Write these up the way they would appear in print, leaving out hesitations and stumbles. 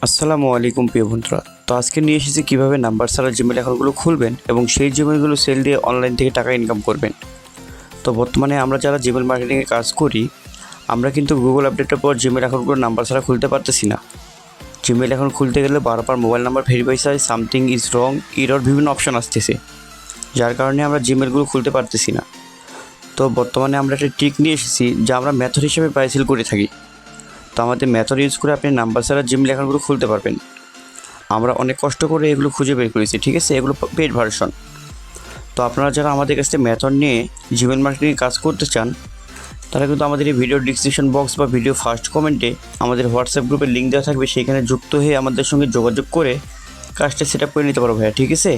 আসসালামু আলাইকুম প্রিয় বন্ধুরা। তো আজকে নিয়ে এসেছি কীভাবে নাম্বার ছাড়া জিমেল অ্যাকাউন্টগুলো খুলবেন এবং সেই জিমেলগুলো সেল দিয়ে অনলাইন থেকে টাকা ইনকাম করবেন। তো বর্তমানে আমরা যারা জিমেল মার্কেটিংয়ে কাজ করি, আমরা কিন্তু গুগল আপডেটের পর জিমেল অ্যাকাউন্টগুলো নাম্বার ছাড়া খুলতে পারতেছি না। জিমেল অ্যাকাউন্ট খুলতে গেলে বারবার মোবাইল নাম্বার ভেরিফাই চাই, সামথিং ইজ রং, এরর বিভিন্ন অপশন আসতেছে, যার কারণে আমরা জিমেলগুলো খুলতে পারতেছি না। তো বর্তমানে আমরা একটা ট্রিক নিয়ে এসেছি যা আমরা মেথড হিসেবে প্রায় সেল করে থাকি। তো আমাদের মেথড ইউজ করে আপনি নাম্বার ছাড়া জিমেল অ্যাকাউন্টগুলো খুলতে পারবেন। আমরা অনেক কষ্ট করে এগুলো খুঁজে বের করেছি, ঠিক আছে? এগুলো পেড ভার্সন। তো আপনারা যারা আমাদের কাছে মেথড নিয়ে জিমেল মার্কেটিংয়ে কাজ করতে চান, তারা কিন্তু আমাদের এই ভিডিও ডিসক্রিপশন বক্স বা ভিডিও ফার্স্ট কমেন্টে আমাদের হোয়াটসঅ্যাপ গ্রুপের লিঙ্ক দেওয়া থাকবে, সেখানে যুক্ত হয়ে আমাদের সঙ্গে যোগাযোগ করে কাজটা সেট আপ করে নিতে পারবো ভাইয়া, ঠিক আছে?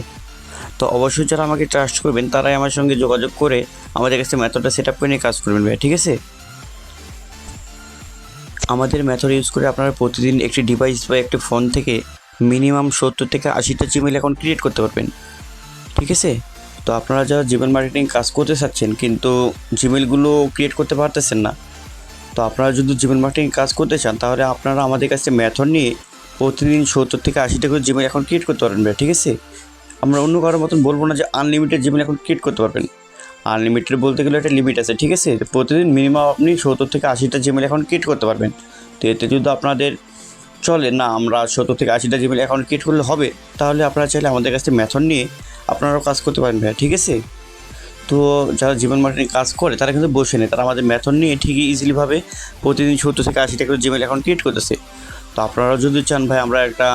তো অবশ্যই যারা আমাকে ট্রাস্ট করবেন তারাই আমার সঙ্গে যোগাযোগ করে আমাদের কাছে মেথডটা সেট আপ করে নিয়ে কাজ করবেন ভাইয়া, ঠিক আছে? আমাদের মেথড ইউজ করে আপনারা প্রতিদিন একটি ডিভাইস বা একটি ফোন থেকে মিনিমাম 70 থেকে 80টা জিমেল অ্যাকাউন্ট ক্রিয়েট করতে পারবেন, ঠিক আছে? তো আপনারা যারা জিমেল মার্কেটিং কাজ করতে চাচ্ছেন কিন্তু জিমেলগুলো ক্রিয়েট করতে পারতেছেন না, তো আপনারা যদি জিমেল মার্কেটিং কাজ করতে চান তাহলে আপনারা আমাদের কাছে মেথড নিয়ে প্রতিদিন 70 থেকে 80টা করে জিমেল অ্যাকাউন্ট ক্রিয়েট করতে পারবেন ভাই, ঠিক আছে? আমরা অন্য কারোর মতন বলবো না যে আনলিমিটেড জিমেল অ্যাকাউন্ট ক্রিয়েট করতে পারবেন। আনলিমিটেড বলতে গেলে একটা লিমিট আছে, ঠিক আছে? প্রতিদিন মিনিমাম আপনি 70 থেকে 80টা জিমেল অ্যাকাউন্ট ক্রিয়েট করতে পারবেন। তো এতে যদি আপনাদের চলে না আমরা 70 থেকে 80টা জিমেল অ্যাকাউন্ট ক্রিয়েট করলে হবে, তাহলে আপনারা চাইলে আমাদের কাছে মেথড নিয়ে আপনারাও কাজ করতে পারেন ভাইয়া, ঠিক আছে? তো যারা জিমেল মার্কেটিং কাজ করে তারা কিন্তু বসে নেই, তারা আমাদের মেথড নিয়ে ঠিকই ইজিলিভাবে প্রতিদিন 70 থেকে 80টা করে জিমেল অ্যাকাউন্ট ক্রিয়েট করতেছে। তো আপনারা যদি চান ভাই আমরা একটা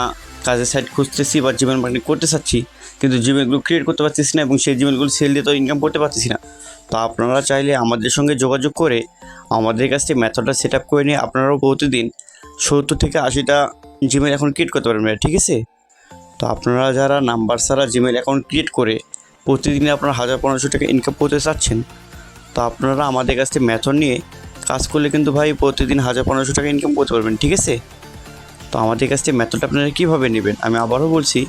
কাজের সাইট খুঁজতেছি বা জিমেল মার্কেটিং করতে চাচ্ছি কিন্তু জিমেলগুলো ক্রিয়েট করতে পারতেছি না এবং সেই জিমেলগুলো সেল দিয়ে তো ইনকাম করতে পারতেছি না, তো আপনারা চাইলে আমাদের সঙ্গে যোগাযোগ করে আমাদের কাছ থেকে মেথডটা সেট আপ করে নিয়ে আপনারাও প্রতিদিন 70 থেকে 80টা জিমেল অ্যাকাউন্ট ক্রিয়েট করতে পারবেন, ঠিক আছে? তো আপনারা যারা নাম্বার ছাড়া জিমেল অ্যাকাউন্ট ক্রিয়েট করে প্রতিদিনে আপনারা 1000-1500 টাকা ইনকাম করতে চাচ্ছেন, তো আপনারা আমাদের কাছ থেকে মেথড নিয়ে কাজ করলে কিন্তু ভাই প্রতিদিন 1000-1500 টাকা ইনকাম করতে পারবেন, ঠিক আছে? তো আমাদের কাছ থেকে মেথডটা আপনারা কীভাবে নেবেন আমি আবারও বলছি,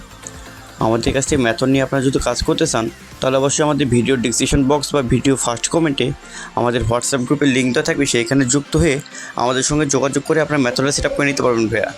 আমাদের কাছ থেকে মেথড নিয়ে আপনারা যদি কাজ করতে চান তাহলে অবশ্যই আমাদের ভিডিও ডিসক্রিপশন বক্স বা ভিডিও ফার্স্ট কমেন্টে আমাদের হোয়াটসঅ্যাপ গ্রুপের লিঙ্ক দেওয়া থাকবে, সেইখানে যুক্ত হয়ে আমাদের সঙ্গে যোগাযোগ করে আপনার মেথডটা সেট আপ করে নিতে পারবেন ভাইয়া।